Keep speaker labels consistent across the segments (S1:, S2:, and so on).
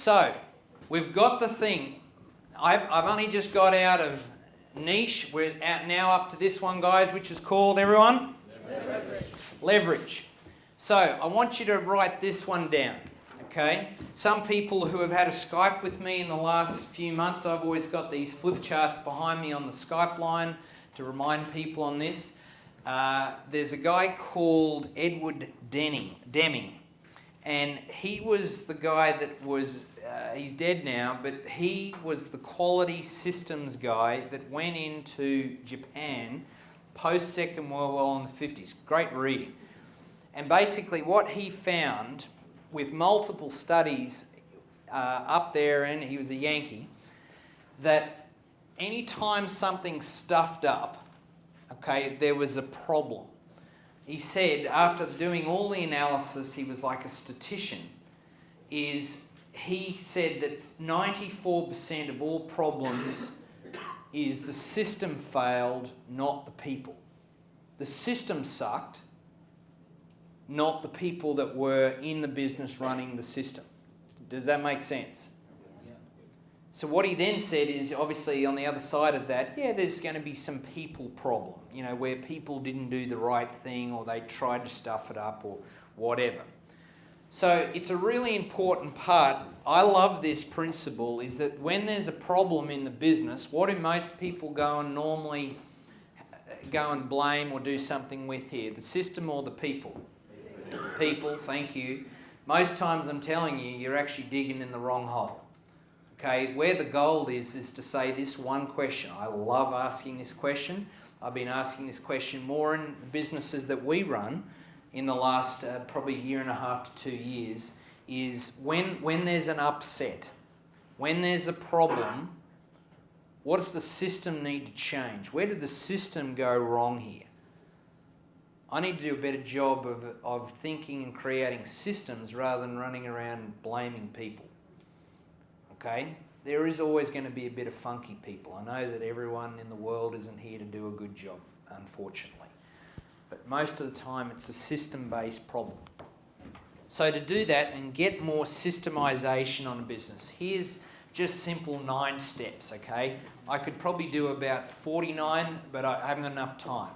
S1: So, we've got the thing. I've only just got out of niche. We're out now up to this one, guys, which is called, everyone? Leverage. So, I want you to write this one down, okay? Some people who have had a Skype with me in the last few months, I've always got these flip charts behind me on the Skype line to remind people on this. There's a guy called Edward Deming, and he was the guy that was, he's dead now, but he was the quality systems guy that went into Japan post-Second World War in the 50s. Great reading. And basically what he found with multiple studies up there, and he was a Yankee, that any time something stuffed up, okay, there was a problem. He said, after doing all the analysis, he was like a statistician, he said that 94% of all problems is the system failed, not the people. The system sucked, not the people that were in the business running the system. Does that make sense? Yeah. So what he then said is, obviously on the other side of that, yeah, there's going to be some people problem, you know, where people didn't do the right thing or they tried to stuff it up or whatever. So it's a really important part. I love this principle, is that when there's a problem in the business, what do most people go and normally go and blame or do something with here? The system or the people? People, thank you. Most times I'm telling you, you're actually digging in the wrong hole. Okay, where the gold is to say this one question. I love asking this question. I've been asking this question more in the businesses that we run in the last probably year and a half to 2 years, is when there's an upset, when there's a problem, what does the system need to change? Where did the system go wrong here? I need to do a better job of thinking and creating systems rather than running around blaming people. Okay? There is always going to be a bit of funky people. I know that everyone in the world isn't here to do a good job, unfortunately. But most of the time it's a system-based problem. So to do that and get more systemization on a business, here's just simple 9 steps, okay? I could probably do about 49, but I haven't got enough time.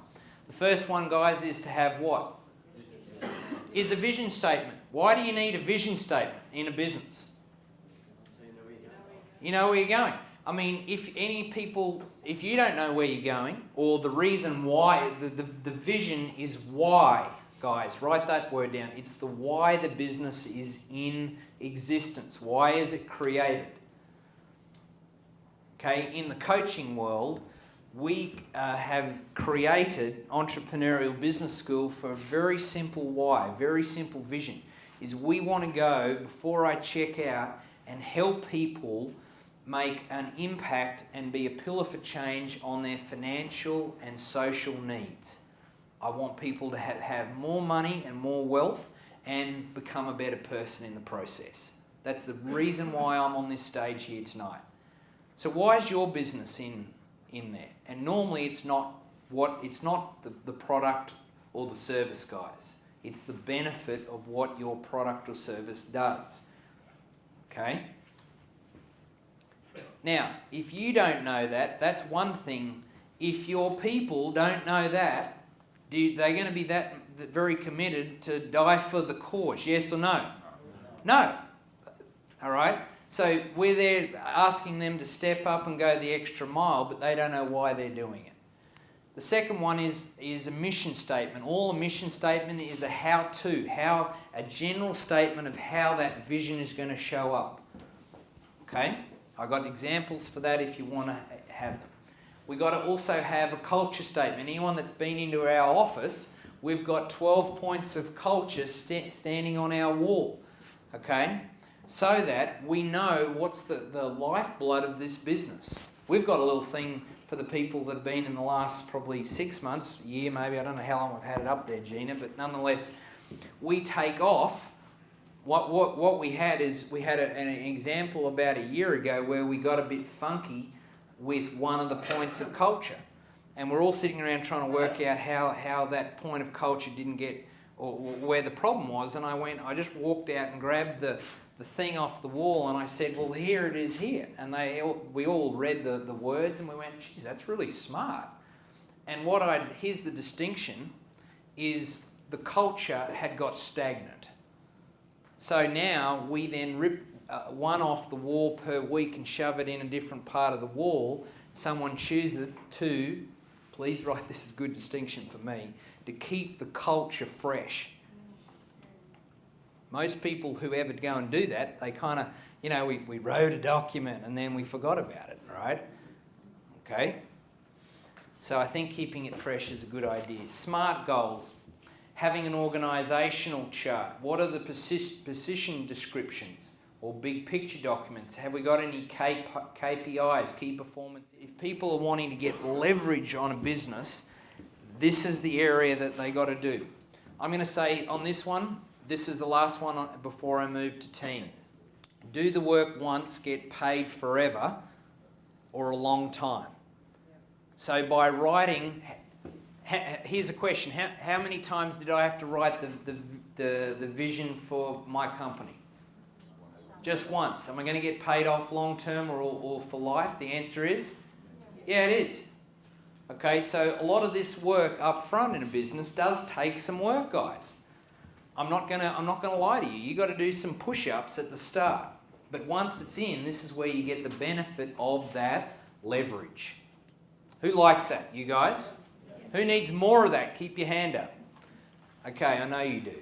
S1: The first one, guys, is to have what? Is a vision statement. Why do you need a vision statement in a business? You know where you're going. I mean, if you don't know where you're going, or the reason why, the vision is why, guys, write that word down. It's the why the business is in existence. Why is it created? Okay, in the coaching world, we have created Entrepreneurial Business School for a very simple why, very simple vision, is we want to go, before I check out, and help people make an impact and be a pillar for change on their financial and social needs. I want people to have more money and more wealth and become a better person in the process. That's the reason why I'm on this stage here tonight. So why is your business in there? And normally it's not the product or the service, guys. It's the benefit of what your product or service does. Okay? Now, if you don't know that, that's one thing. If your people don't know that, they're going to be that very committed to die for the cause, yes or no? No. All right? So we're there asking them to step up and go the extra mile, but they don't know why they're doing it. The second one is a mission statement. All a mission statement is a how-to, a general statement of how that vision is going to show up. Okay? I've got examples for that if you want to have them. We've got to also have a culture statement. Anyone that's been into our office, we've got 12 points of culture standing on our wall. Okay? So that we know what's the lifeblood of this business. We've got a little thing for the people that have been in the last probably 6 months, a year maybe, I don't know how long we've had it up there, Gina, but nonetheless, we take off. What we had is, we had an example about a year ago where we got a bit funky with one of the points of culture. And we're all sitting around trying to work out how that point of culture didn't get, or where the problem was, and I just walked out and grabbed the thing off the wall, and I said, well, here it is here. And we all read the words, and we went, geez, that's really smart. And here's the distinction, is the culture had got stagnant. So now we then rip one off the wall per week and shove it in a different part of the wall. Someone chooses to, please write this as good distinction for me, to keep the culture fresh. Most people who ever go and do that, they kind of, we wrote a document and then we forgot about it, right? Okay? So I think keeping it fresh is a good idea. SMART goals. Having an organisational chart. What are the position descriptions or big picture documents? Have we got any KPIs, key performance? If people are wanting to get leverage on a business, this is the area that they got to do. I'm going to say on this one, this is the last one before I move to team. Do the work once, get paid forever or a long time. So by writing, here's a question. How many times did I have to write the vision for my company? Just once. Am I going to get paid off long term or for life? The answer is, yeah, it is. Okay, so a lot of this work up front in a business does take some work, guys. I'm not gonna lie to you. You got to do some push-ups at the start. But once it's in, this is where you get the benefit of that leverage. Who likes that? You guys? Who needs more of that? Keep your hand up. Okay, I know you do.